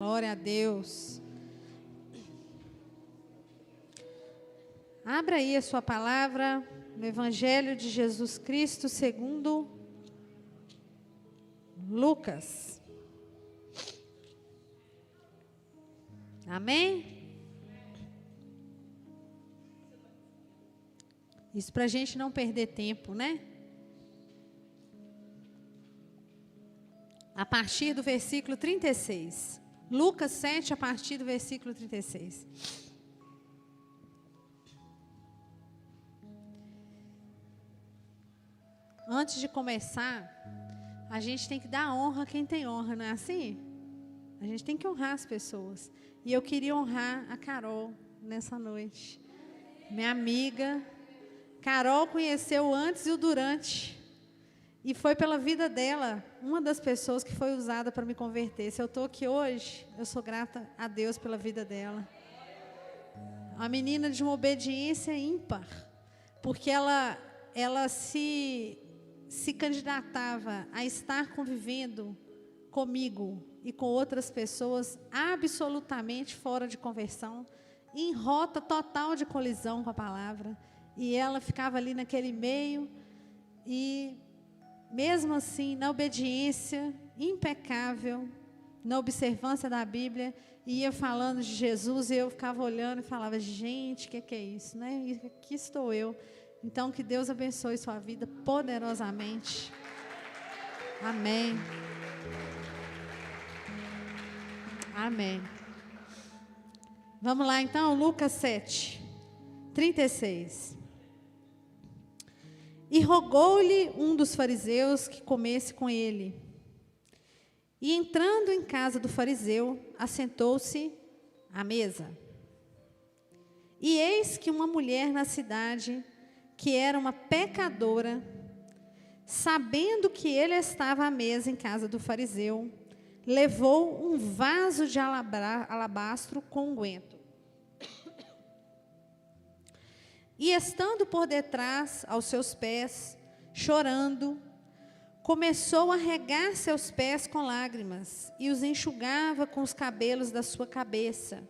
Glória a Deus. Abra aí a sua palavra no Evangelho de Jesus Cristo segundo Lucas. Amém? Isso para a gente não perder tempo, né? A partir do versículo 36. Lucas 7, a partir do versículo 36. Antes de começar, a gente tem que dar honra a quem tem honra, não é assim? A gente tem que honrar as pessoas. E eu queria honrar a Carol nessa noite. Minha amiga. Carol conheceu o antes e o durante. E foi pela vida dela, uma das pessoas que foi usada para me converter. Se eu estou aqui hoje, eu sou grata a Deus pela vida dela. Uma menina de uma obediência ímpar, porque ela se candidatava a estar convivendo comigo e com outras pessoas absolutamente fora de conversão, em rota total de colisão com a palavra. E ela ficava ali naquele meio e... mesmo assim, na obediência impecável, na observância da Bíblia, ia falando de Jesus, e eu ficava olhando e falava, gente, o que é isso, né? E aqui estou eu. Então, que Deus abençoe sua vida poderosamente. Amém. Amém. Vamos lá, então, Lucas 7, 36. E rogou-lhe um dos fariseus que comesse com ele. E entrando em casa do fariseu, assentou-se à mesa. E eis que uma mulher na cidade, que era uma pecadora, sabendo que ele estava à mesa em casa do fariseu, levou um vaso de alabastro com unguento. E estando por detrás, aos seus pés, chorando, começou a regar seus pés com lágrimas, e os enxugava com os cabelos da sua cabeça,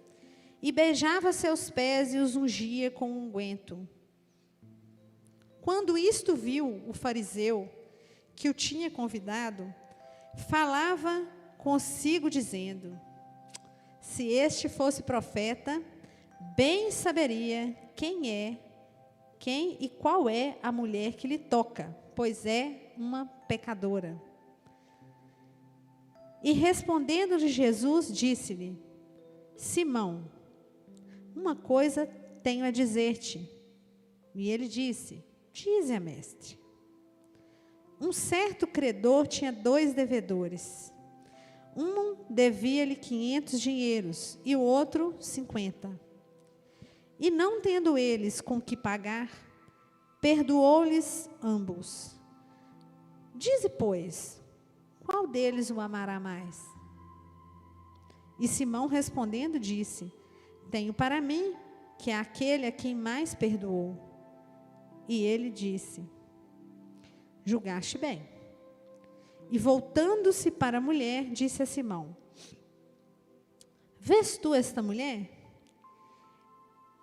e beijava seus pés e os ungia com unguento. Quando isto viu o fariseu, que o tinha convidado, falava consigo dizendo, se este fosse profeta, bem saberia quem e qual é a mulher que lhe toca, pois é uma pecadora. E respondendo-lhe Jesus, disse-lhe, Simão, uma coisa tenho a dizer-te. E ele disse, dize-a, mestre. Um certo credor tinha 2 devedores. Um devia-lhe 500 dinheiros e o outro 50. E não tendo eles com que pagar, perdoou-lhes ambos. Dize, pois, qual deles o amará mais? E Simão respondendo disse, tenho para mim que é aquele a quem mais perdoou. E ele disse, julgaste bem. E voltando-se para a mulher, disse a Simão, vês tu esta mulher?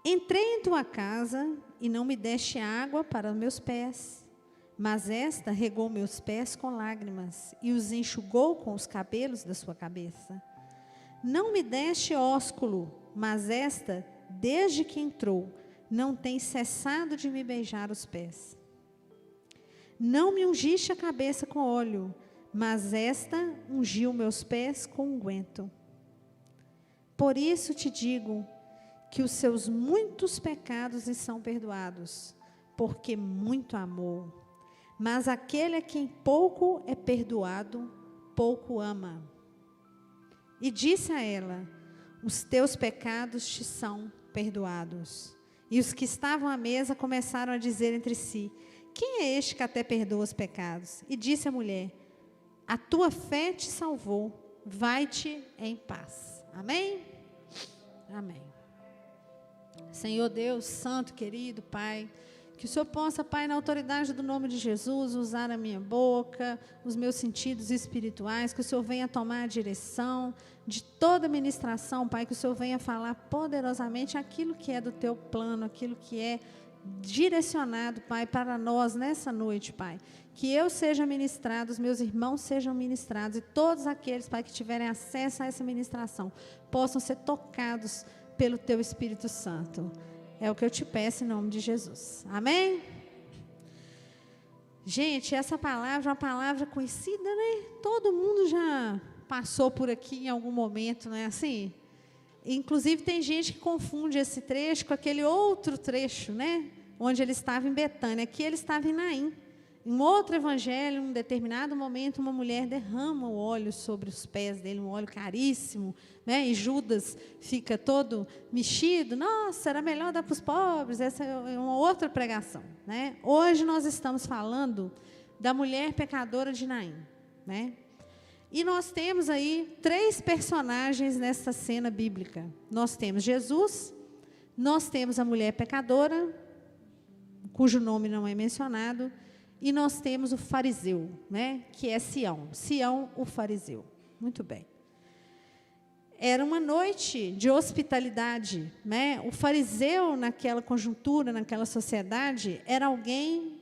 Entrei em tua casa e não me deste água para meus pés, mas esta regou meus pés com lágrimas e os enxugou com os cabelos da sua cabeça. Não me deste ósculo, mas esta, desde que entrou, não tem cessado de me beijar os pés. Não me ungiste a cabeça com óleo, mas esta ungiu meus pés com unguento. Por isso te digo, que os seus muitos pecados lhe são perdoados, porque muito amou. Mas aquele a quem pouco é perdoado, pouco ama. E disse a ela, os teus pecados te são perdoados. E os que estavam à mesa começaram a dizer entre si, quem é este que até perdoa os pecados? E disse a mulher, a tua fé te salvou, vai-te em paz. Amém? Amém. Senhor Deus, santo, querido Pai, Que o Senhor possa, Pai, na autoridade do nome de Jesus, usar a minha boca, os meus sentidos espirituais, que o Senhor venha tomar a direção de toda a ministração, Pai, que o Senhor venha falar poderosamente aquilo que é do Teu plano, aquilo que é direcionado, Pai, para nós nessa noite, Pai. Que eu seja ministrado, os meus irmãos sejam ministrados, e todos aqueles, Pai, que tiverem acesso a essa ministração, possam ser tocados pelo Teu Espírito Santo. É o que eu te peço em nome de Jesus. Amém? Gente, essa palavra é uma palavra conhecida, né? Todo mundo já passou por aqui em algum momento, não é assim? Inclusive, tem gente que confunde esse trecho com aquele outro trecho, né? Onde ele estava em Betânia. Aqui ele estava em Naim. Em um outro evangelho, em um determinado momento, uma mulher derrama o óleo sobre os pés dele, um óleo caríssimo, né? E Judas fica todo mexido. Nossa, era melhor dar para os pobres. Essa é uma outra pregação, né? Hoje nós estamos falando da mulher pecadora de Naim, né? E nós temos aí 3 personagens nessa cena bíblica. Nós temos Jesus, nós temos a mulher pecadora, cujo nome não é mencionado, e nós temos o fariseu, né, que é Sião. Sião, o fariseu. Muito bem. Era uma noite de hospitalidade, né? O fariseu, naquela conjuntura, naquela sociedade, era alguém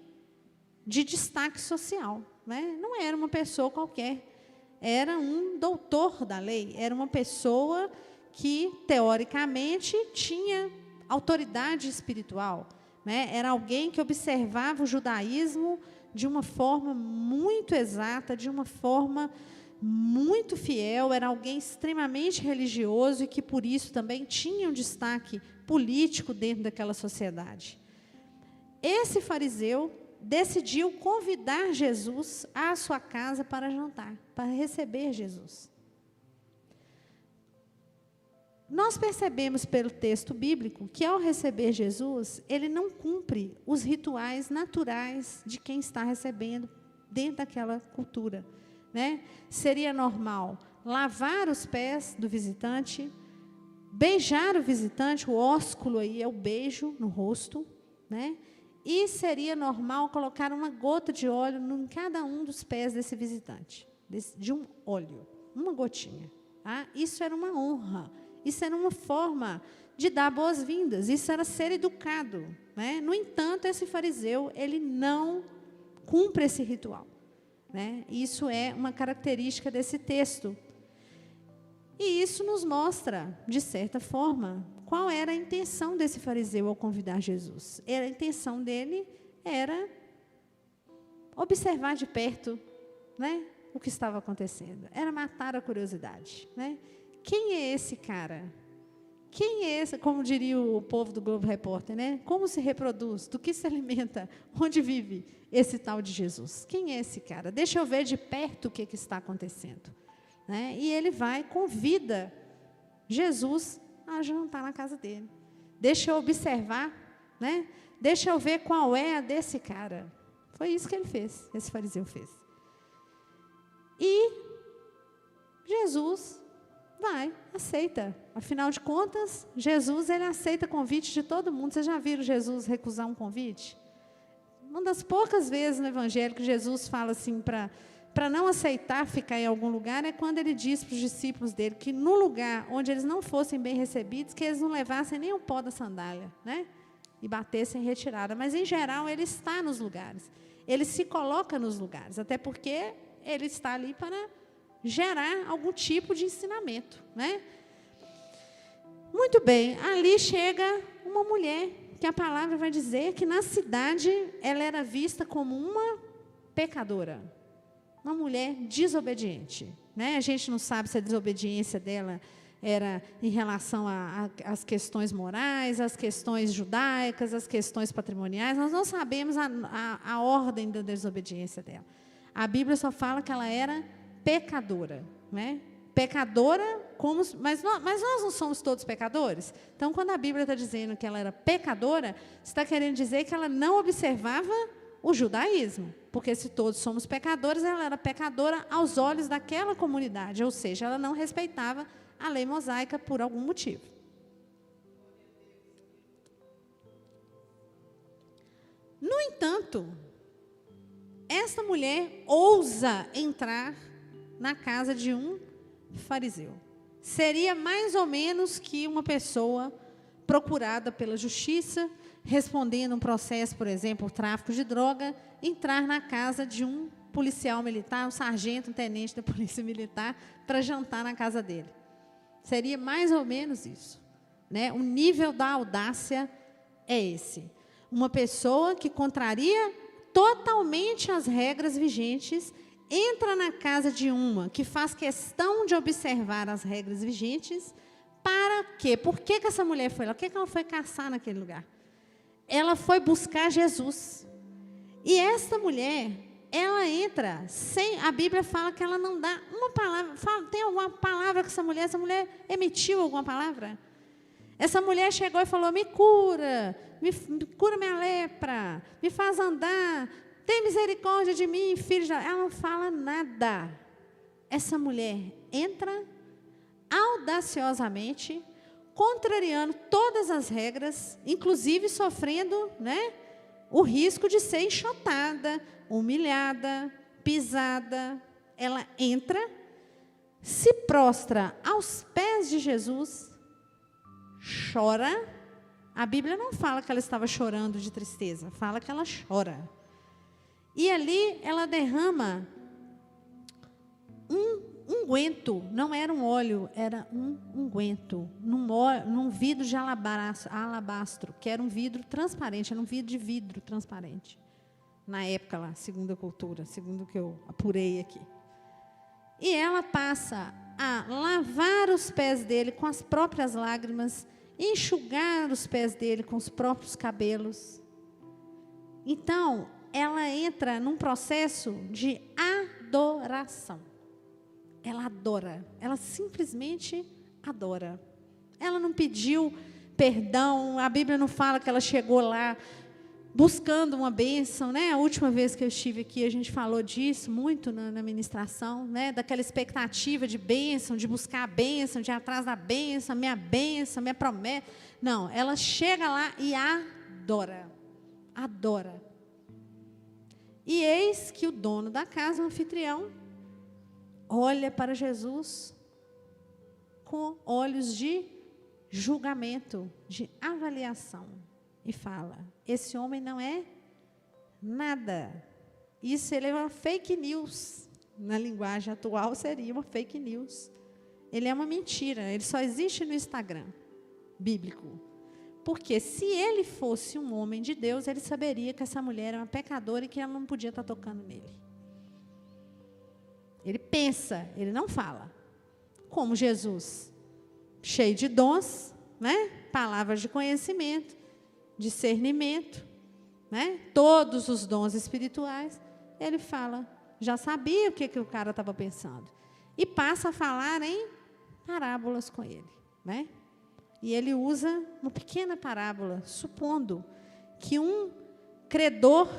de destaque social, né? Não era uma pessoa qualquer. Era um doutor da lei, era uma pessoa que, teoricamente, tinha autoridade espiritual, né? Era alguém que observava o judaísmo de uma forma muito exata, de uma forma muito fiel, era alguém extremamente religioso e que, por isso, também tinha um destaque político dentro daquela sociedade. Esse fariseu decidiu convidar Jesus à sua casa para jantar, para receber Jesus. Nós percebemos pelo texto bíblico que, ao receber Jesus, ele não cumpre os rituais naturais de quem está recebendo dentro daquela cultura, né? Seria normal lavar os pés do visitante, beijar o visitante, o ósculo aí é o beijo no rosto, né? E seria normal colocar uma gota de óleo em cada um dos pés desse visitante, de um óleo, uma gotinha. Tá? Isso era uma honra, isso era uma forma de dar boas-vindas, isso era ser educado, né? No entanto, esse fariseu, ele não cumpre esse ritual, né? Isso é uma característica desse texto. E isso nos mostra, de certa forma, qual era a intenção desse fariseu ao convidar Jesus. A intenção dele era observar de perto, né, o que estava acontecendo. Era matar a curiosidade, né? Quem é esse cara? Quem é esse, como diria o povo do Globo Repórter, né? Como se reproduz? Do que se alimenta? Onde vive esse tal de Jesus? Quem é esse cara? Deixa eu ver de perto o que está acontecendo. Né? E ele vai, convida Jesus a jantar na casa dele. Deixa eu observar, né? Deixa eu ver qual é a desse cara. Foi isso que ele fez, esse fariseu fez. E Jesus vai, aceita. Afinal de contas, Jesus, ele aceita convite de todo mundo. Vocês já viram Jesus recusar um convite? Uma das poucas vezes no Evangelho que Jesus fala assim para não aceitar ficar em algum lugar, é quando ele diz para os discípulos dele que no lugar onde eles não fossem bem recebidos, que eles não levassem nem o pó da sandália, né? E batessem em retirada. Mas, em geral, ele está nos lugares. Ele se coloca nos lugares, até porque ele está ali para gerar algum tipo de ensinamento, né? Muito bem, ali chega uma mulher, que a palavra vai dizer que na cidade ela era vista como uma pecadora. Uma mulher desobediente, né? A gente não sabe se a desobediência dela era em relação às questões morais, às questões judaicas, às questões patrimoniais. Nós não sabemos a ordem da desobediência dela. A Bíblia só fala que ela era pecadora, né? Pecadora, mas nós não somos todos pecadores? Então, quando a Bíblia está dizendo que ela era pecadora, está querendo dizer que ela não observava o judaísmo, porque se todos somos pecadores, ela era pecadora aos olhos daquela comunidade, ou seja, ela não respeitava a lei mosaica por algum motivo. No entanto, esta mulher ousa entrar na casa de um fariseu. Seria mais ou menos que uma pessoa procurada pela justiça, respondendo um processo, por exemplo, tráfico de droga, entrar na casa de um policial militar, um sargento, um tenente da polícia militar, para jantar na casa dele. Seria mais ou menos isso, né? O nível da audácia é esse. Uma pessoa que contraria totalmente as regras vigentes, entra na casa de uma que faz questão de observar as regras vigentes. Para quê? Por que essa mulher foi lá? O que ela foi caçar naquele lugar? Ela foi buscar Jesus. E esta mulher, ela entra sem... A Bíblia fala que ela não dá uma palavra. Tem alguma palavra que essa mulher emitiu alguma palavra? Essa mulher chegou e falou, me cura minha lepra, me faz andar, tem misericórdia de mim, filho. Ela não fala nada. Essa mulher entra audaciosamente, contrariando todas as regras, inclusive sofrendo, né, o risco de ser enxotada, humilhada, pisada. Ela entra, se prostra aos pés de Jesus, chora. A Bíblia não fala que ela estava chorando de tristeza, fala que ela chora. E ali ela derrama um unguento, não era um óleo, era um unguento, num vidro de alabastro, que era um vidro transparente, era um vidro de vidro transparente. Na época lá, segundo a cultura, segundo o que eu apurei aqui. E ela passa a lavar os pés dele com as próprias lágrimas, enxugar os pés dele com os próprios cabelos. Então, ela entra num processo de adoração. Ela adora, ela simplesmente adora. Ela não pediu perdão, a Bíblia não fala que ela chegou lá buscando uma bênção, né? A última vez que eu estive aqui, a gente falou disso muito na ministração, né? Daquela expectativa de bênção, de buscar a bênção, de ir atrás da bênção, minha promessa. Não, ela chega lá e adora, adora. E eis que o dono da casa, o anfitrião, olha para Jesus com olhos de julgamento, de avaliação, e fala, esse homem não é nada. Isso ele é uma fake news. Na linguagem atual seria uma fake news. Ele é uma mentira, ele só existe no Instagram bíblico. Porque se ele fosse um homem de Deus, ele saberia que essa mulher é uma pecadora e que ela não podia estar tocando nele. Ele pensa, ele não fala. Como Jesus, cheio de dons, né? Palavras de conhecimento, discernimento, né? Todos os dons espirituais, ele fala, já sabia o que o cara estava pensando. E passa a falar em parábolas com ele, né? E ele usa uma pequena parábola, supondo que um credor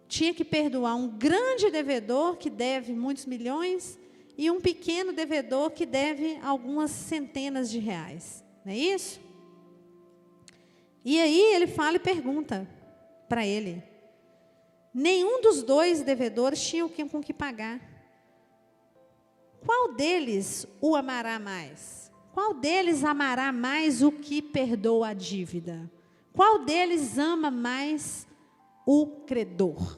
tinha que perdoar um grande devedor que deve muitos milhões e um pequeno devedor que deve algumas centenas de reais. Não é isso? E aí ele fala e pergunta para ele. Nenhum dos dois devedores tinha com que pagar. Qual deles o amará mais? Qual deles amará mais o que perdoa a dívida? Qual deles ama mais o credor?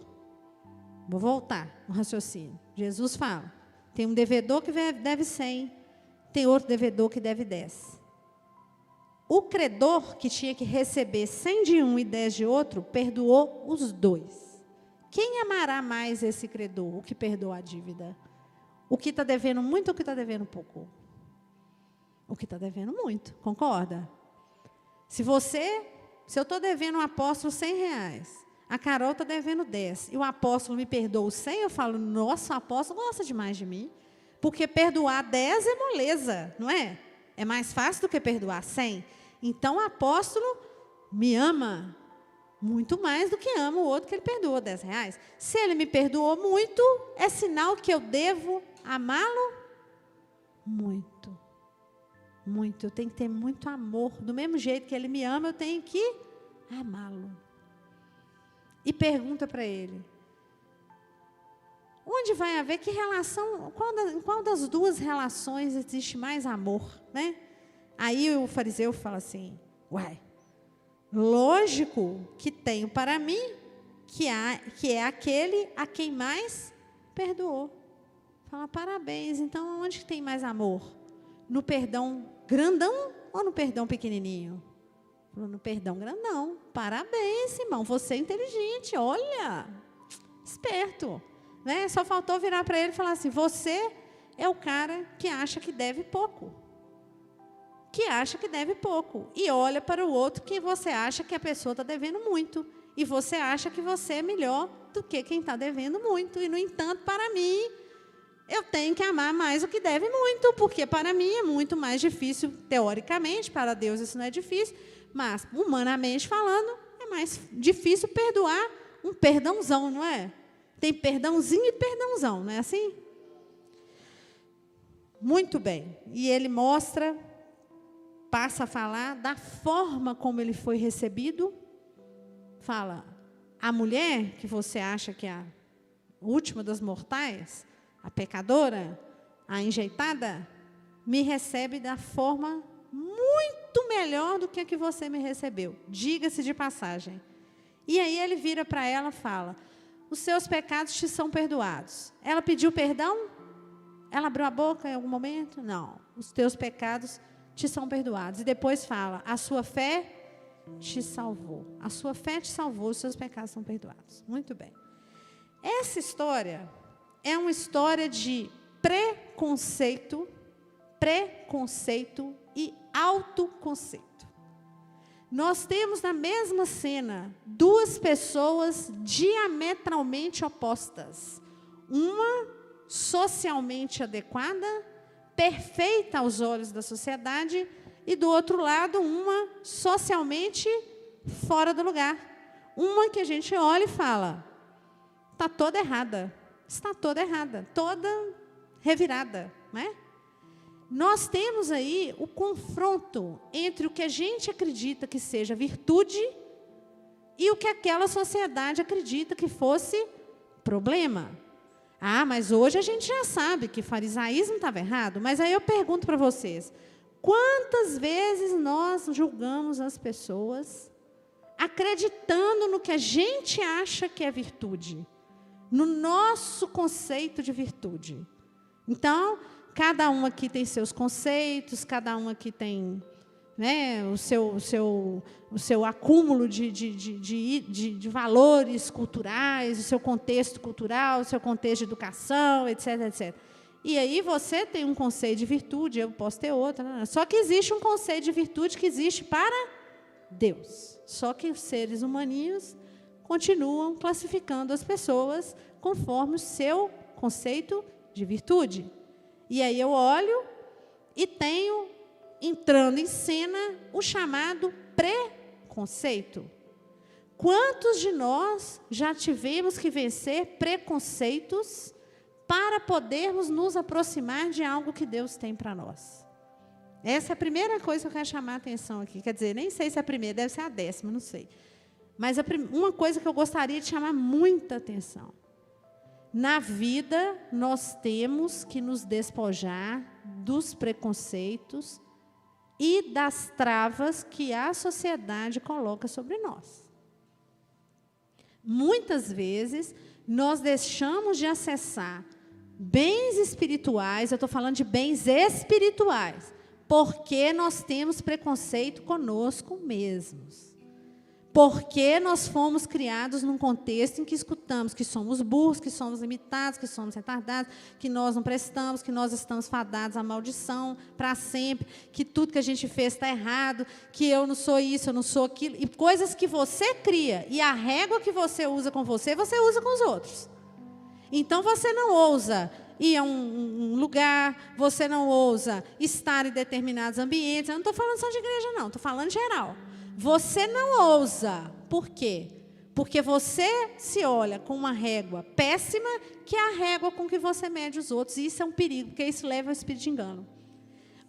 Vou voltar no raciocínio. Jesus fala, tem um devedor que deve 100, tem outro devedor que deve 10. O credor que tinha que receber 100 de um e 10 de outro, perdoou os dois. Quem amará mais esse credor, o que perdoa a dívida? O que está devendo muito ou o que está devendo pouco? O que está devendo muito, concorda? Se eu estou devendo um apóstolo 100 reais, a Carol está devendo 10, e o apóstolo me perdoa os 100, eu falo, nossa, o apóstolo gosta demais de mim, porque perdoar 10 é moleza, não é? É mais fácil do que perdoar 100. Então, o apóstolo me ama muito mais do que ama o outro que ele perdoou 10 reais. Se ele me perdoou muito, é sinal que eu devo amá-lo muito. Muito, eu tenho que ter muito amor. Do mesmo jeito que ele me ama, eu tenho que amá-lo. e pergunta para ele: onde vai haver, que relação, em qual das duas relações existe mais amor, né? Aí o fariseu fala assim: uai, lógico que tenho para mim, que é aquele a quem mais perdoou. Fala: parabéns, então onde que tem mais amor? No perdão grandão ou no perdão pequenininho? Falou: no perdão grandão. Parabéns, irmão, você é inteligente, olha, esperto. Né? Só faltou virar para ele e falar assim: você é o cara que acha que deve pouco. Que acha que deve pouco. E olha para o outro que você acha que a pessoa está devendo muito. E você acha que você é melhor do que quem está devendo muito. E, no entanto, para mim, eu tenho que amar mais o que deve muito. Porque para mim é muito mais difícil, teoricamente, para Deus isso não é difícil. Mas, humanamente falando, é mais difícil perdoar um perdãozão, não é? Tem perdãozinho e perdãozão, não é assim? Muito bem. E ele passa a falar da forma como ele foi recebido. Fala: a mulher que você acha que é a última das mortais, a pecadora, a enjeitada, me recebe da forma muito melhor do que a que você me recebeu. Diga-se de passagem. E aí ele vira para ela e fala: os seus pecados te são perdoados. Ela pediu perdão? Ela abriu a boca em algum momento? Não. Os teus pecados te são perdoados. E depois fala: a sua fé te salvou. A sua fé te salvou, os seus pecados são perdoados. Muito bem. Essa história é uma história de preconceito e autoconceito. Nós temos na mesma cena duas pessoas diametralmente opostas. Uma socialmente adequada, perfeita aos olhos da sociedade, e do outro lado, uma socialmente fora do lugar. Uma que a gente olha e fala: está toda errada, está toda errada, toda revirada, né? Nós temos aí o confronto entre o que a gente acredita que seja virtude e o que aquela sociedade acredita que fosse problema. Ah, mas hoje a gente já sabe que farisaísmo estava errado. Mas aí eu pergunto para vocês: quantas vezes nós julgamos as pessoas acreditando no que a gente acha que é virtude, no nosso conceito de virtude? Então, cada um aqui tem seus conceitos, cada um aqui tem, né, o seu acúmulo de valores culturais, o seu contexto cultural, o seu contexto de educação, etc, etc. E aí você tem um conceito de virtude, eu posso ter outro. Né? Só que existe um conceito de virtude que existe para Deus. Só que os seres humaninhos continuam classificando as pessoas conforme o seu conceito de virtude. E aí eu olho e tenho, entrando em cena, o chamado preconceito. Quantos de nós já tivemos que vencer preconceitos para podermos nos aproximar de algo que Deus tem para nós? Essa é a primeira coisa que eu quero chamar a atenção aqui. Quer dizer, nem sei se é a primeira, deve ser a 10ª, não sei. Mas uma coisa que eu gostaria de chamar muita atenção. Na vida, nós temos que nos despojar dos preconceitos e das travas que a sociedade coloca sobre nós. Muitas vezes, nós deixamos de acessar bens espirituais, eu estou falando de bens espirituais, porque nós temos preconceito conosco mesmos. Porque nós fomos criados num contexto em que escutamos que somos burros, que somos limitados, que somos retardados, que nós não prestamos, que nós estamos fadados à maldição para sempre, que tudo que a gente fez está errado, que eu não sou isso, eu não sou aquilo, e coisas que você cria, e a régua que você usa com você usa com os outros. Então, você não ousa ir a um lugar, você não ousa estar em determinados ambientes. Eu não estou falando só de igreja, não, estou falando geral. Você não ousa. Por quê? Porque você se olha com uma régua péssima, que é a régua com que você mede os outros. E isso é um perigo, porque isso leva ao espírito de engano.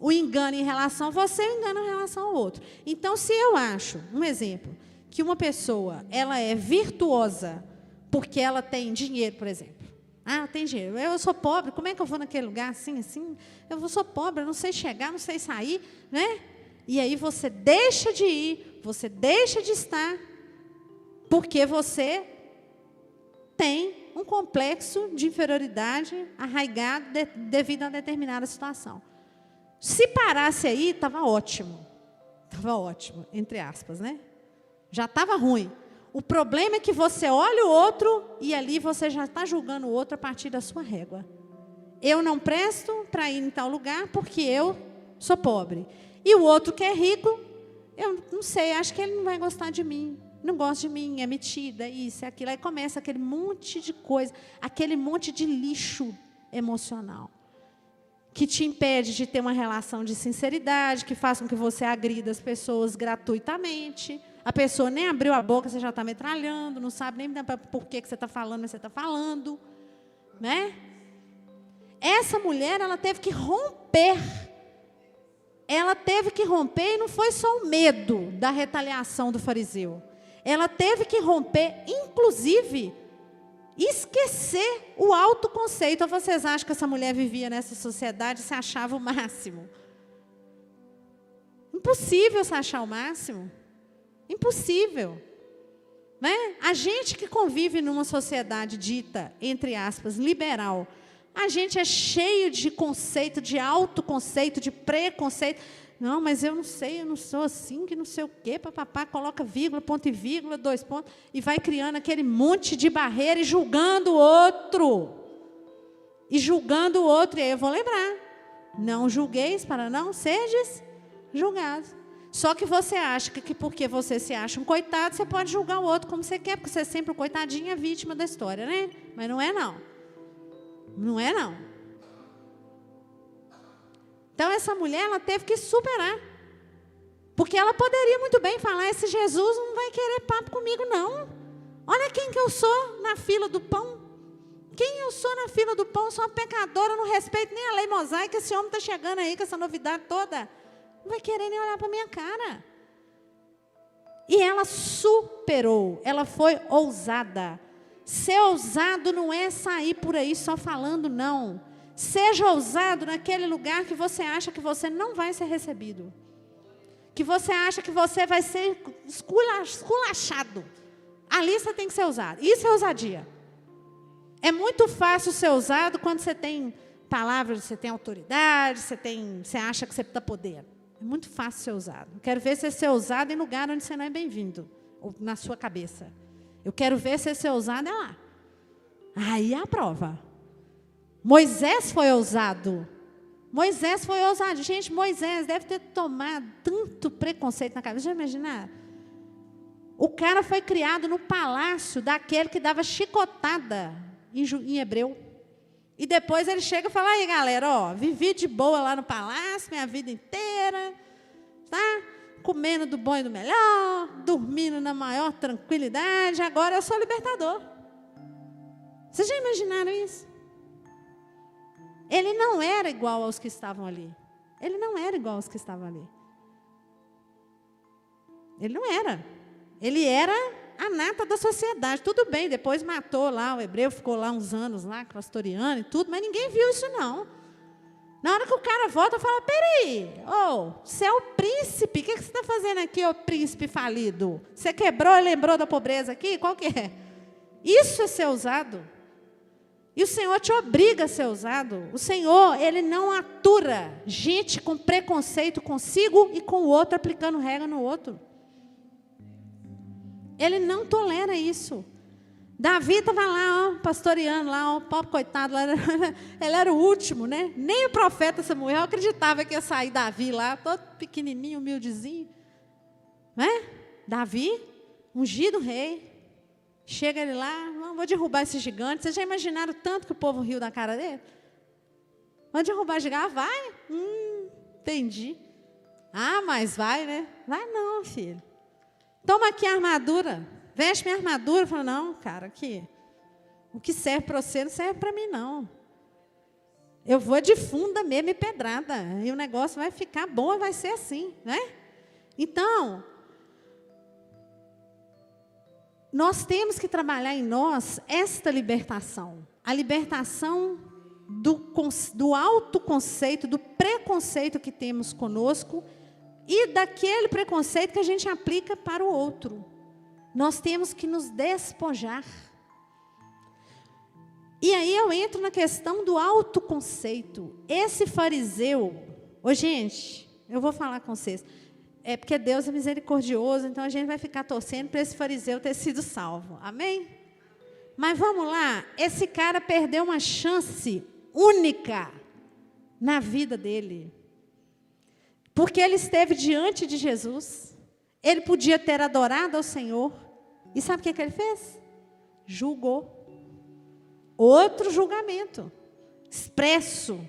O engano em relação a você, o engano em relação ao outro. Então, se eu acho, um exemplo, que uma pessoa ela é virtuosa porque ela tem dinheiro, por exemplo. Ah, tem dinheiro. Eu sou pobre, como é que eu vou naquele lugar assim? Eu sou pobre, eu não sei chegar, não sei sair, né? E aí você deixa de ir, você deixa de estar, porque você tem um complexo de inferioridade arraigado devido a determinada situação. Se parasse aí, estava ótimo. Estava ótimo, entre aspas, né? Já estava ruim. O problema é que você olha o outro e ali você já está julgando o outro a partir da sua régua. Eu não presto para ir em tal lugar porque eu sou pobre. E o outro que é rico, eu não sei, acho que ele não vai gostar de mim. Não gosta de mim, é metida, isso, é aquilo. Aí começa aquele monte de coisa, aquele monte de lixo emocional que te impede de ter uma relação de sinceridade, que faz com que você agrida as pessoas gratuitamente. A pessoa nem abriu a boca, você já está metralhando, não sabe nem por que você está falando, mas você está falando. Né? Essa mulher, ela teve que romper. Ela teve que romper, e não foi só o medo da retaliação do fariseu. Ela teve que romper, inclusive, esquecer o autoconceito. Ou vocês acham que essa mulher vivia nessa sociedade e se achava o máximo? Impossível se achar o máximo. Impossível. Né? A gente que convive numa sociedade dita, entre aspas, liberal, a gente é cheio de conceito, de autoconceito, de preconceito. Não, mas eu não sei, eu não sou assim, que não sei o quê, papapá, coloca vírgula, ponto e vírgula, 2 pontos, e vai criando aquele monte de barreira e julgando o outro. E julgando o outro, e aí eu vou lembrar. Não julgueis para não seres julgados. Só que você acha que porque você se acha um coitado, você pode julgar o outro como você quer, porque você é sempre o coitadinho e a vítima da história, né? Mas não é não. Não é não. Então, essa mulher, ela teve que superar. Porque ela poderia muito bem falar, esse Jesus não vai querer papo comigo, não. Olha quem que eu sou na fila do pão. Quem eu sou na fila do pão? Eu sou uma pecadora, não respeito nem a lei mosaica. Esse homem está chegando aí com essa novidade toda. Não vai querer nem olhar para a minha cara. E ela superou, ela foi ousada. Ser ousado não é sair por aí só falando, não. Seja ousado naquele lugar que você acha que você não vai ser recebido. Que você acha que você vai ser esculachado. Ali você tem que ser ousado. Isso é ousadia. É muito fácil ser ousado quando você tem palavras, você tem autoridade, você acha que você tem poder. É muito fácil ser ousado. Eu quero ver você ser ousado em lugar onde você não é bem-vindo. Ou na sua cabeça. Eu quero ver você ser ousado é lá. Aí é a prova. Moisés foi ousado. Moisés foi ousado. Gente, Moisés deve ter tomado tanto preconceito na cabeça. Já imaginar? O cara foi criado no palácio daquele que dava chicotada em hebreu. E depois ele chega e fala, aí galera, ó, vivi de boa lá no palácio, minha vida inteira, tá? Comendo do bom e do melhor, dormindo na maior tranquilidade, agora eu sou libertador. Vocês já imaginaram isso? Ele não era igual aos que estavam ali. Ele não era igual aos que estavam ali. Ele não era. Ele era a nata da sociedade. Tudo bem, depois matou lá o hebreu, ficou lá uns anos lá, pastoriano e tudo, mas ninguém viu isso não. Na hora que o cara volta, fala, peraí, você é o príncipe, o que você está fazendo aqui, ô príncipe falido? Você quebrou e lembrou da pobreza aqui? Qual que é? Isso é ser ousado. E o Senhor te obriga a ser ousado. O Senhor, Ele não atura gente com preconceito consigo e com o outro, aplicando regra no outro. Ele não tolera isso. Davi estava lá, pastoreando lá, o pobre coitado, lá, ele era o último, né? Nem o profeta Samuel acreditava que ia sair Davi lá, todo pequenininho, humildezinho. Né? Davi, ungido rei. Chega ele lá, vou derrubar esse gigante. Vocês já imaginaram tanto que o povo riu da cara dele? Vou derrubar o gigante? Ah, vai? Entendi. Ah, mas vai, né? Vai não, filho. Toma aqui a armadura. Veste minha armadura. Fala, não, cara, aqui. O que serve para você não serve para mim, não. Eu vou de funda mesmo e pedrada. E o negócio vai ficar bom e vai ser assim, né? Então, nós temos que trabalhar em nós esta libertação. A libertação do autoconceito, do preconceito que temos conosco e daquele preconceito que a gente aplica para o outro. Nós temos que nos despojar. E aí eu entro na questão do autoconceito. Esse fariseu... gente, eu vou falar com vocês. É porque Deus é misericordioso, então a gente vai ficar torcendo para esse fariseu ter sido salvo. Amém? Mas vamos lá. Esse cara perdeu uma chance única na vida dele. Porque ele esteve diante de Jesus. Ele podia ter adorado ao Senhor. E sabe o que ele fez? Julgou. Outro julgamento. Expresso.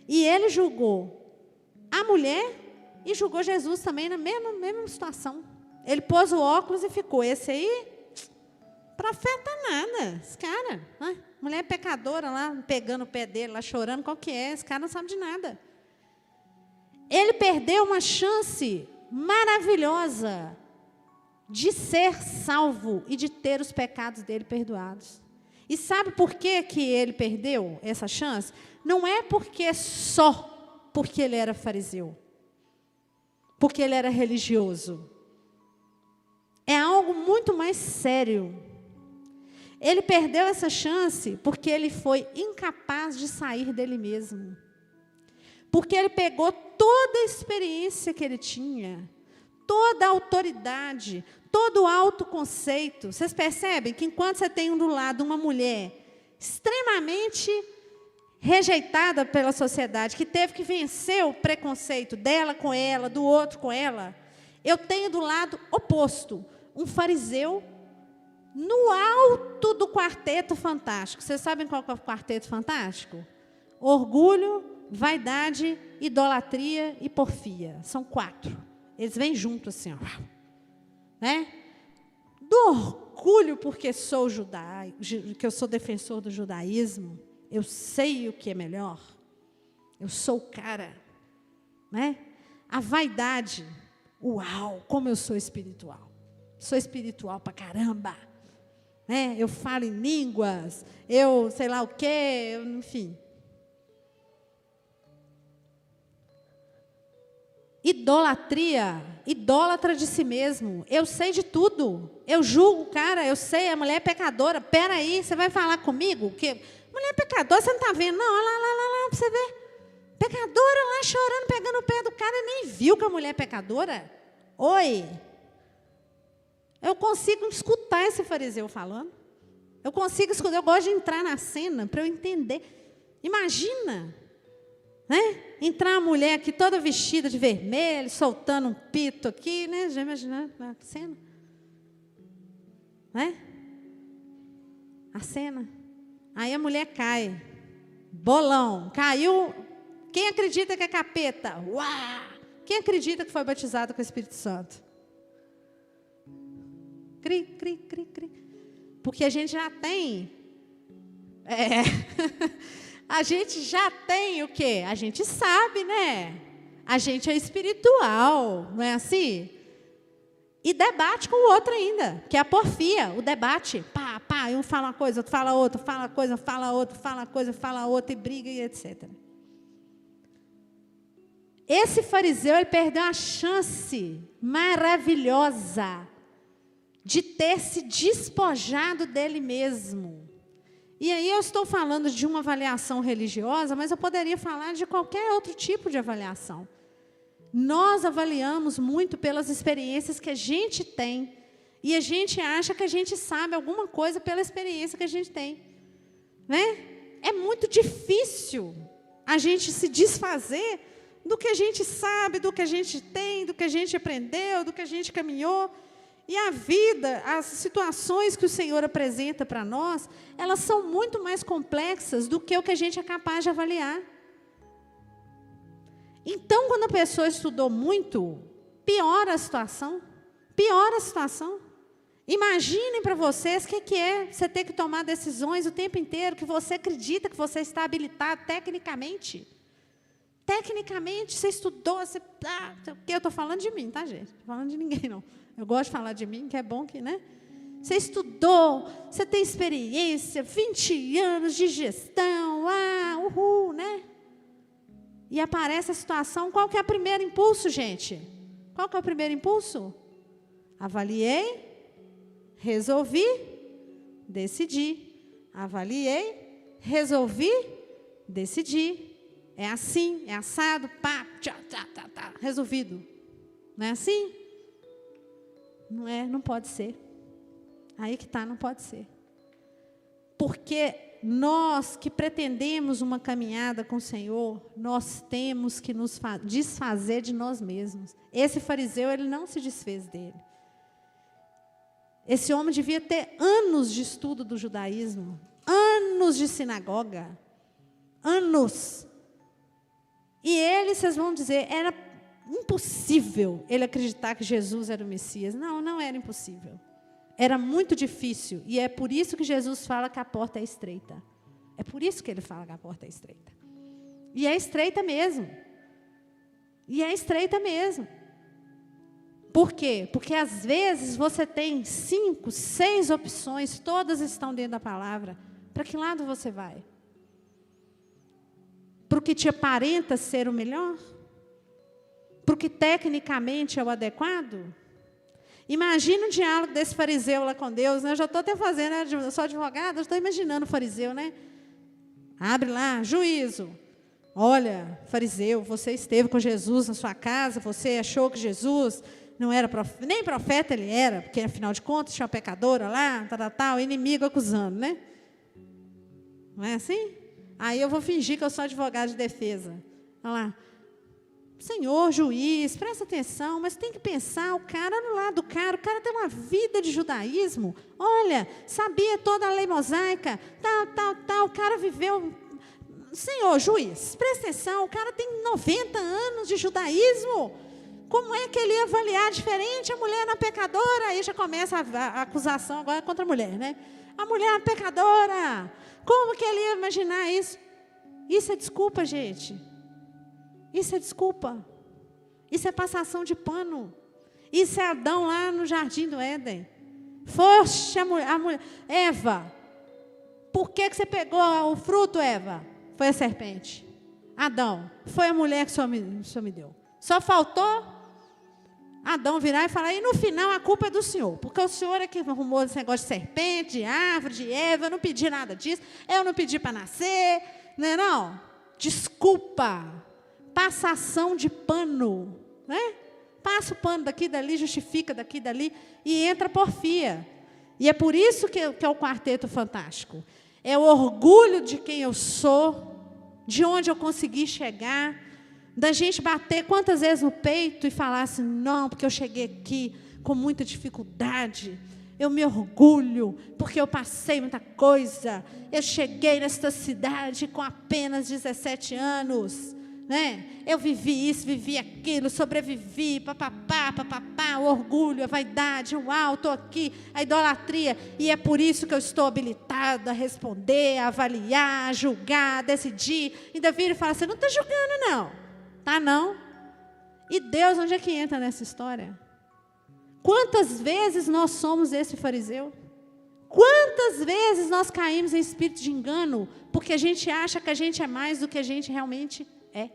E ele julgou a mulher e julgou Jesus também na mesma situação. Ele pôs o óculos e ficou. Esse aí, profeta nada. Esse cara, né? Mulher pecadora lá, pegando o pé dele, lá chorando, qual que é? Esse cara não sabe de nada. Ele perdeu uma chance maravilhosa de ser salvo e de ter os pecados dele perdoados. E sabe por que ele perdeu essa chance? Não é porque ele era fariseu, porque ele era religioso. É algo muito mais sério. Ele perdeu essa chance porque ele foi incapaz de sair dele mesmo. Porque ele pegou toda a experiência que ele tinha, toda a autoridade, todo o autoconceito. Vocês percebem que enquanto você tem do lado uma mulher extremamente rejeitada pela sociedade, que teve que vencer o preconceito dela com ela, do outro com ela, eu tenho do lado oposto, um fariseu no alto do quarteto fantástico. Vocês sabem qual é o quarteto fantástico? Orgulho, vaidade, idolatria e porfia. São 4. Eles vêm juntos assim, ó. Né? Do orgulho, porque sou que eu sou defensor do judaísmo, eu sei o que é melhor, eu sou o cara. Né? A vaidade, uau, como eu sou espiritual. Sou espiritual pra caramba. Né? Eu falo em línguas, eu sei lá o quê, enfim. Idolatria, idólatra de si mesmo. Eu sei de tudo. Eu julgo o cara, eu sei, a mulher é pecadora. Espera aí, você vai falar comigo? Que mulher pecadora, você não está vendo? Não, olha lá, para você ver. Pecadora lá chorando, pegando o pé do cara, nem viu que a mulher é pecadora? Oi. Eu consigo escutar esse fariseu falando. Eu consigo escutar, eu gosto de entrar na cena para eu entender. Imagina, né? Entrar uma mulher aqui toda vestida de vermelho, soltando um pito aqui, né? Já imaginou a cena? Né? A cena. Aí a mulher cai. Bolão. Caiu. Quem acredita que é capeta? Uau! Quem acredita que foi batizado com o Espírito Santo? Cri, cri, cri, cri. Porque a gente já tem... A gente já tem o quê? A gente sabe, né? A gente é espiritual, não é assim? E debate com o outro ainda, que é a porfia, o debate. Pá, pá, um fala uma coisa, outro fala outra, fala coisa, fala outra, fala coisa, fala outra, e briga e etc. Esse fariseu, ele perdeu a chance maravilhosa de ter se despojado dele mesmo. E aí eu estou falando de uma avaliação religiosa, mas eu poderia falar de qualquer outro tipo de avaliação. Nós avaliamos muito pelas experiências que a gente tem, e a gente acha que a gente sabe alguma coisa pela experiência que a gente tem. Né? É muito difícil a gente se desfazer do que a gente sabe, do que a gente tem, do que a gente aprendeu, do que a gente caminhou. E a vida, as situações que o Senhor apresenta para nós, elas são muito mais complexas do que o que a gente é capaz de avaliar. Então, quando a pessoa estudou muito, piora a situação. Piora a situação. Imaginem para vocês o que é você ter que tomar decisões o tempo inteiro, que você acredita que você está habilitado tecnicamente. Tecnicamente, você estudou, você... eu estou falando de mim, tá, gente? Não estou falando de ninguém, não. Eu gosto de falar de mim, que é bom que, né? Você estudou, você tem experiência, 20 anos de gestão, uhul, né? E aparece a situação, qual que é o primeiro impulso, gente? Qual que é o primeiro impulso? Avaliei, resolvi, decidi. Avaliei, resolvi, decidi. É assim, é assado, pá, tá, resolvido. Não é assim? Não é, não pode ser. Aí que está, não pode ser. Porque nós que pretendemos uma caminhada com o Senhor, nós temos que nos desfazer de nós mesmos. Esse fariseu, ele não se desfez dele. Esse homem devia ter anos de estudo do judaísmo, anos de sinagoga, anos. E ele, vocês vão dizer, era impossível ele acreditar que Jesus era o Messias. Não, não era impossível. Era muito difícil. E é por isso que Jesus fala que a porta é estreita. É por isso que ele fala que a porta é estreita. E é estreita mesmo. E é estreita mesmo. Por quê? Porque às vezes você tem 5, 6 opções, todas estão dentro da palavra. Para que lado você vai? Para o que te aparenta ser o melhor? Para o que tecnicamente é o adequado? Imagina o diálogo desse fariseu lá com Deus, né? Eu já estou até fazendo, eu sou advogada, eu estou imaginando o fariseu, né? Abre lá, juízo. Olha, fariseu, você esteve com Jesus na sua casa, você achou que Jesus não era profeta, nem profeta ele era, porque afinal de contas tinha uma pecadora lá, tal, inimigo acusando, né? Não é assim? Aí eu vou fingir que eu sou advogado de defesa. Olha lá. Senhor, juiz, presta atenção, mas tem que pensar, o cara no lado do cara, o cara tem uma vida de judaísmo. Olha, sabia toda a lei mosaica, tal, o cara viveu... Senhor, juiz, presta atenção, o cara tem 90 anos de judaísmo. Como é que ele ia avaliar diferente a mulher na pecadora? Aí já começa a acusação agora contra a mulher, né? A mulher é uma pecadora. Como que ele ia imaginar isso? Isso é desculpa, gente. Isso é desculpa. Isso é passação de pano. Isso é Adão lá no jardim do Éden. Foste a mulher. Eva, por que você pegou o fruto, Eva? Foi a serpente. Adão, foi a mulher que o Senhor me deu. Só faltou Adão virar e falar, e no final a culpa é do Senhor, porque o Senhor é que arrumou esse negócio de serpente, de árvore, de Eva, eu não pedi nada disso, eu não pedi para nascer, não é não? Desculpa, passação de pano, né? Passa o pano daqui e dali, justifica daqui e dali, e entra a porfia. E é por isso que é o quarteto fantástico. É o orgulho de quem eu sou, de onde eu consegui chegar, da gente bater quantas vezes no peito e falar assim, não, porque eu cheguei aqui com muita dificuldade, eu me orgulho, porque eu passei muita coisa, eu cheguei nesta cidade com apenas 17 anos, né? Eu vivi isso, vivi aquilo, sobrevivi, papapá, o orgulho, a vaidade, uau, estou aqui, a idolatria, e é por isso que eu estou habilitada a responder, a avaliar, a julgar, a decidir. Ainda vira e fala assim, não está julgando não. Tá, não? E Deus, onde é que entra nessa história? Quantas vezes nós somos esse fariseu? Quantas vezes nós caímos em espírito de engano, porque a gente acha que a gente é mais do que a gente realmente é?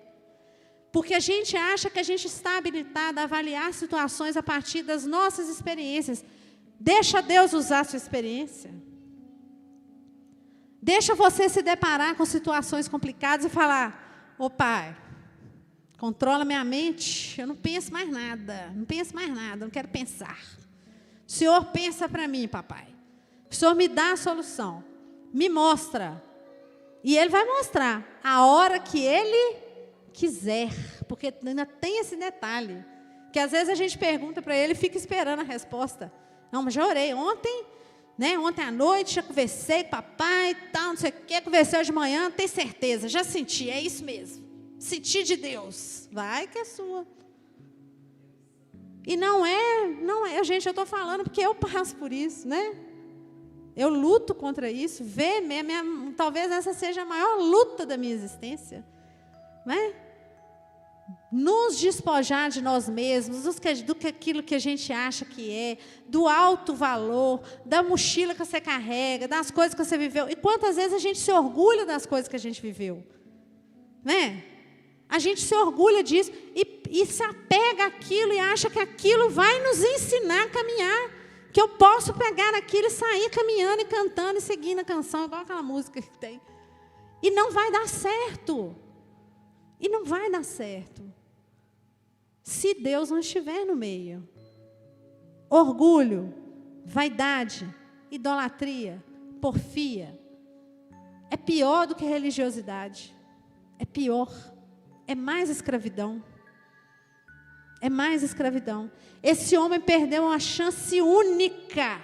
Porque a gente acha que a gente está habilitado a avaliar situações a partir das nossas experiências. Deixa Deus usar a sua experiência. Deixa você se deparar com situações complicadas e falar, ô Pai, controla minha mente, eu não penso mais nada, não quero pensar. O Senhor pensa para mim, papai. O Senhor me dá a solução, me mostra. E Ele vai mostrar a hora que Ele quiser, porque ainda tem esse detalhe, que às vezes a gente pergunta para Ele e fica esperando a resposta. Não, mas já orei ontem, né? Ontem à noite, já conversei com o papai e tal, não sei o quê, conversei hoje de manhã, tenho certeza, já senti, é isso mesmo. Sentir de Deus, vai que é sua. E não é, gente, eu estou falando porque eu passo por isso, né? Eu luto contra isso, talvez essa seja a maior luta da minha existência, né? nos despojar de nós mesmos, daquilo que a gente acha que é, do alto valor, da mochila que você carrega, das coisas que você viveu. E quantas vezes a gente se orgulha das coisas que a gente viveu? Né? A gente se orgulha disso e se apega àquilo e acha que aquilo vai nos ensinar a caminhar. Que eu posso pegar aquilo e sair caminhando e cantando e seguindo a canção, igual aquela música que tem. E não vai dar certo. E não vai dar certo. Se Deus não estiver no meio. Orgulho, vaidade, idolatria, porfia. É pior do que religiosidade. É pior. É mais escravidão. É mais escravidão. Esse homem perdeu uma chance única.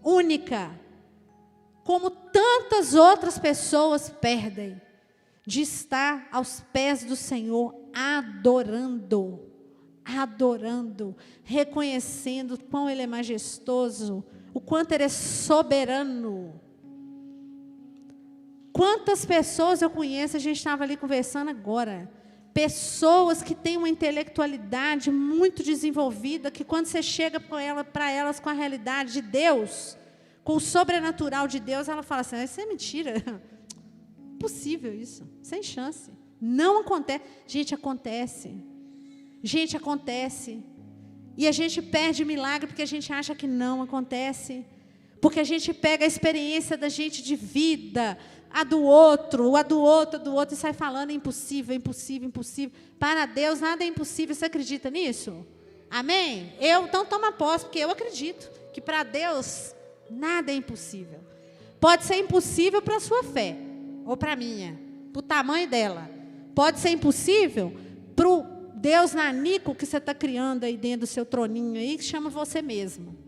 Única. Como tantas outras pessoas perdem. De estar aos pés do Senhor, adorando. Adorando. Reconhecendo o quão Ele é majestoso. O quanto Ele é soberano. Quantas pessoas eu conheço, a gente estava ali conversando agora. Pessoas que têm uma intelectualidade muito desenvolvida, que quando você chega para elas com a realidade de Deus, com o sobrenatural de Deus, ela fala assim, isso é mentira. Impossível isso, sem chance. Não acontece. Gente, acontece. Gente, acontece. E a gente perde milagre porque a gente acha que não acontece. Porque a gente pega a experiência da gente de vida, a do outro, e sai falando impossível, impossível, impossível. Para Deus nada é impossível, você acredita nisso? Amém? Então toma posse, porque eu acredito que para Deus nada é impossível. Pode ser impossível para a sua fé, ou para a minha, para o tamanho dela. Pode ser impossível para o Deus nanico que você está criando aí dentro do seu troninho aí, que chama você mesmo.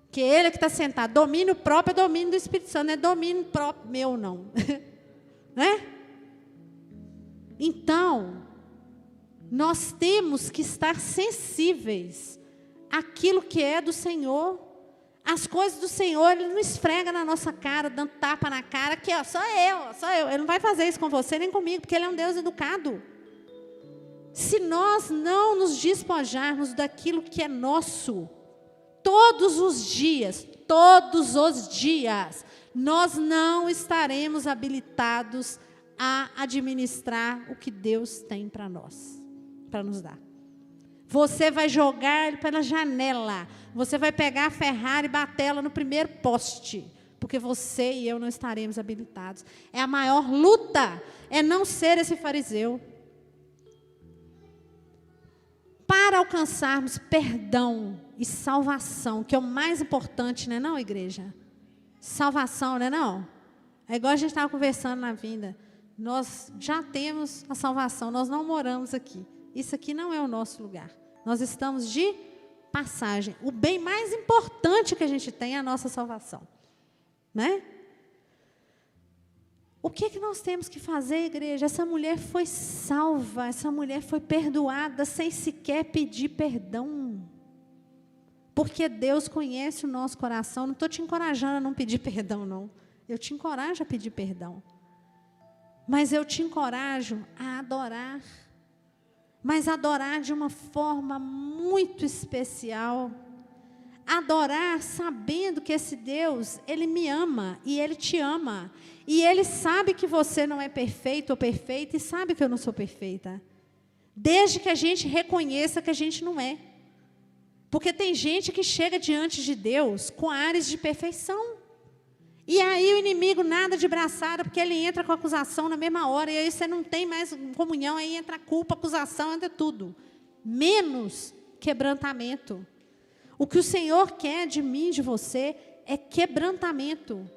Que Ele que está sentado. Domínio próprio é domínio do Espírito Santo, não é domínio próprio meu, não. Né? Então, nós temos que estar sensíveis àquilo que é do Senhor. As coisas do Senhor, Ele não esfrega na nossa cara, dando tapa na cara, que ó, só eu. Ele não vai fazer isso com você nem comigo, porque Ele é um Deus educado. Se nós não nos despojarmos daquilo que é nosso, todos os dias, nós não estaremos habilitados a administrar o que Deus tem para nós, para nos dar. Você vai jogar ele pela janela, você vai pegar a Ferrari e bater ela no primeiro poste, porque você e eu não estaremos habilitados. É a maior luta, é não ser esse fariseu. Para alcançarmos perdão e salvação, que é o mais importante, não é não, igreja? Salvação, não é não? É igual a gente estava conversando na vinda. Nós já temos a salvação, nós não moramos aqui. Isso aqui não é o nosso lugar. Nós estamos de passagem. O bem mais importante que a gente tem é a nossa salvação. Né? O que nós temos que fazer, igreja? Essa mulher foi salva, essa mulher foi perdoada sem sequer pedir perdão. Porque Deus conhece o nosso coração. Não estou te encorajando a não pedir perdão, não. Eu te encorajo a pedir perdão. Mas eu te encorajo a adorar. Mas adorar de uma forma muito especial. Adorar sabendo que esse Deus, Ele me ama e Ele te ama. E Ele sabe que você não é perfeito ou perfeita e sabe que eu não sou perfeita. Desde que a gente reconheça que a gente não é. Porque tem gente que chega diante de Deus com ares de perfeição. E aí o inimigo nada de braçada, porque ele entra com acusação na mesma hora, e aí você não tem mais comunhão, aí entra culpa, acusação, entra tudo. Menos quebrantamento. O que o Senhor quer de mim, de você, é quebrantamento.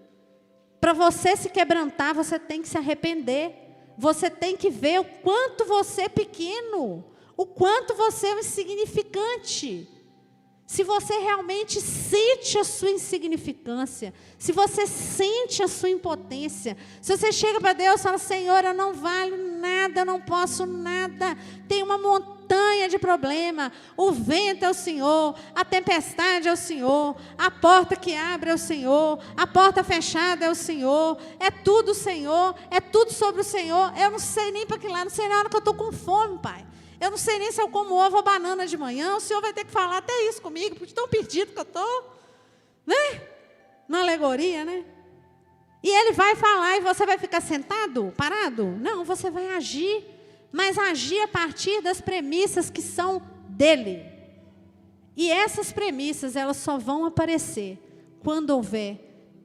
Para você se quebrantar, você tem que se arrepender. Você tem que ver o quanto você é pequeno, o quanto você é insignificante. Se você realmente sente a sua insignificância, se você sente a sua impotência, se você chega para Deus e fala, Senhor, eu não valho nada, eu não posso nada, tem uma montanha montanha de problema. O vento é o Senhor, a tempestade é o Senhor, a porta que abre é o Senhor, a porta fechada é o Senhor, é tudo o Senhor, é tudo sobre o Senhor. Eu não sei nem para que lado, não sei na hora que eu estou com fome, Pai. Eu não sei nem se eu como ovo ou banana de manhã, o Senhor vai ter que falar até isso comigo, porque tão perdido que eu estou, né? Na alegoria, né? E Ele vai falar e você vai ficar sentado, parado? Não, você vai agir, mas agir a partir das premissas que são dEle. E essas premissas, elas só vão aparecer quando houver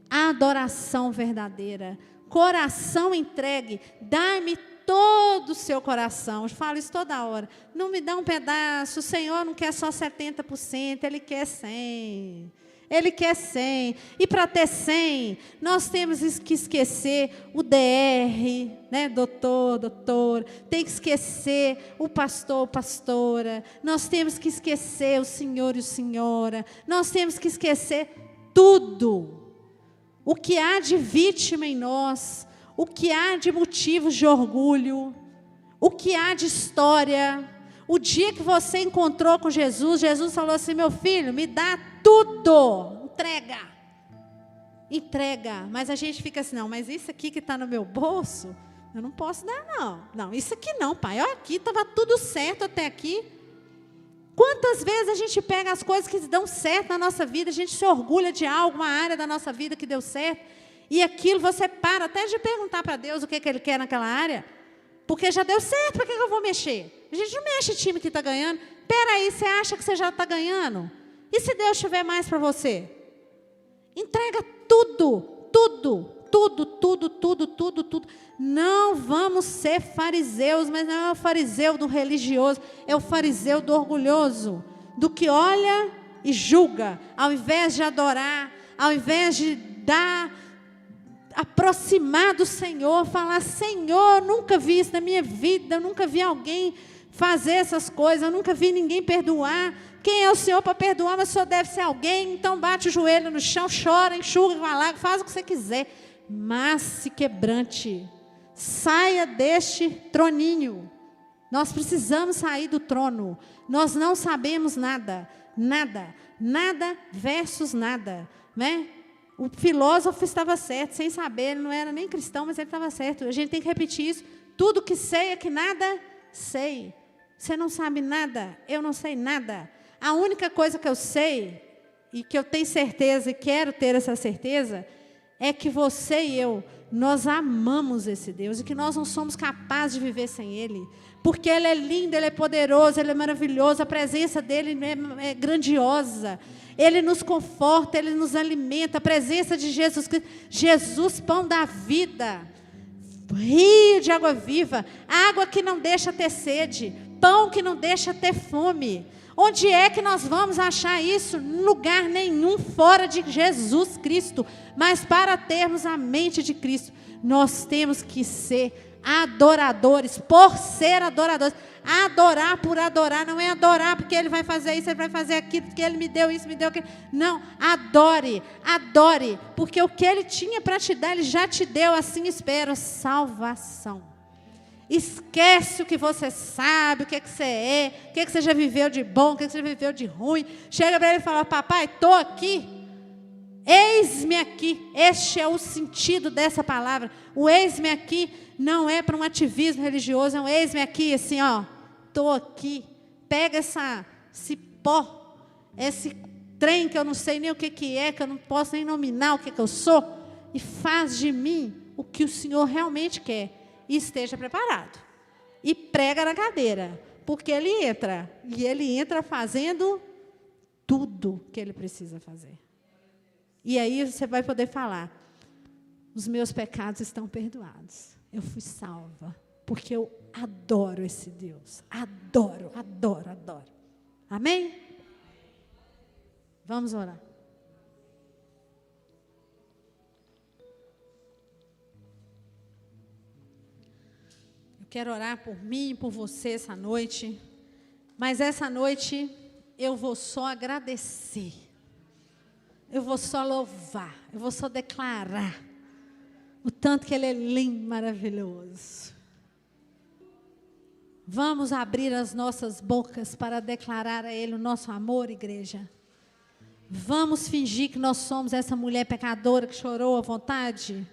adoração verdadeira, coração entregue. Dá-me todo o seu coração. Eu falo isso toda hora. Não me dá um pedaço. O Senhor não quer só 70%, Ele quer 100%. Ele quer 100. E para ter 100, nós temos que esquecer o DR, né? Doutor, doutora. Tem que esquecer o pastor, pastora. Nós temos que esquecer o senhor e senhora. Nós temos que esquecer tudo. O que há de vítima em nós. O que há de motivos de orgulho. O que há de história. O dia que você encontrou com Jesus, Jesus falou assim: meu filho, me dá tudo, entrega, entrega. Mas a gente fica assim: não, mas isso aqui que está no meu bolso, eu não posso dar não. Não, isso aqui não, pai, olha aqui, estava tudo certo até aqui. Quantas vezes a gente pega as coisas que dão certo na nossa vida, a gente se orgulha de algo, uma área da nossa vida que deu certo, e aquilo você para até de perguntar para Deus o que Ele quer naquela área, porque já deu certo, para que eu vou mexer? A gente não mexe time que está ganhando. Espera aí, você acha que você já está ganhando? E se Deus tiver mais para você? Entrega tudo, tudo, tudo, tudo, tudo, tudo, tudo. Não vamos ser fariseus, mas não é o fariseu do religioso, é o fariseu do orgulhoso, do que olha e julga, ao invés de adorar, ao invés de aproximar do Senhor, falar: Senhor, nunca vi isso na minha vida, eu nunca vi alguém fazer essas coisas, eu nunca vi ninguém perdoar. Quem é o Senhor para perdoar? Mas o Senhor deve ser alguém. Então bate o joelho no chão, chora, enxuga com a lágrima, faz o que você quiser, mas se quebrante, saia deste troninho. Nós precisamos sair do trono. Nós não sabemos nada, nada, nada versus nada, né? O filósofo estava certo, sem saber, ele não era nem cristão, mas ele estava certo. A gente tem que repetir isso. Tudo que sei é que nada sei. Você não sabe nada, eu não sei nada. A única coisa que eu sei, e que eu tenho certeza, e quero ter essa certeza, é que você e eu, nós amamos esse Deus, e que nós não somos capazes de viver sem Ele. Porque Ele é lindo, Ele é poderoso, Ele é maravilhoso, a presença dEle é grandiosa. Ele nos conforta, Ele nos alimenta, a presença de Jesus Cristo. Jesus, pão da vida, rio de água viva, água que não deixa ter sede, pão que não deixa ter fome. Onde é que nós vamos achar isso? Em lugar nenhum fora de Jesus Cristo. Mas para termos a mente de Cristo, nós temos que ser adoradores, por ser adoradores. Adorar por adorar, não é adorar porque Ele vai fazer isso, Ele vai fazer aquilo, porque Ele me deu isso, me deu aquilo. Não, adore, adore, porque o que Ele tinha para te dar, Ele já te deu, assim espero, salvação. Esquece o que você sabe, o que você é, o que você já viveu de bom, o que você já viveu de ruim. Chega para Ele e fala: papai, estou aqui, eis-me aqui. Este é o sentido dessa palavra. O eis-me aqui não é para um ativismo religioso, é um eis-me aqui, assim, ó, estou aqui. Pega esse pó, esse trem que eu não sei nem o que é, que eu não posso nem nominar o que eu sou, e faz de mim o que o Senhor realmente quer. E esteja preparado. E prega na cadeira. Porque Ele entra. E Ele entra fazendo tudo que Ele precisa fazer. E aí você vai poder falar: os meus pecados estão perdoados. Eu fui salva. Porque eu adoro esse Deus. Adoro, adoro, adoro. Amém? Vamos orar. Quero orar por mim e por você essa noite. Mas essa noite eu vou só agradecer. Eu vou só louvar. Eu vou só declarar o tanto que Ele é lindo, maravilhoso. Vamos abrir as nossas bocas para declarar a Ele o nosso amor, igreja. Vamos fingir que nós somos essa mulher pecadora que chorou à vontade?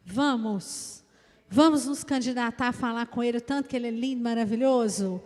Vamos. Vamos nos candidatar a falar com Ele, o tanto que Ele é lindo, maravilhoso.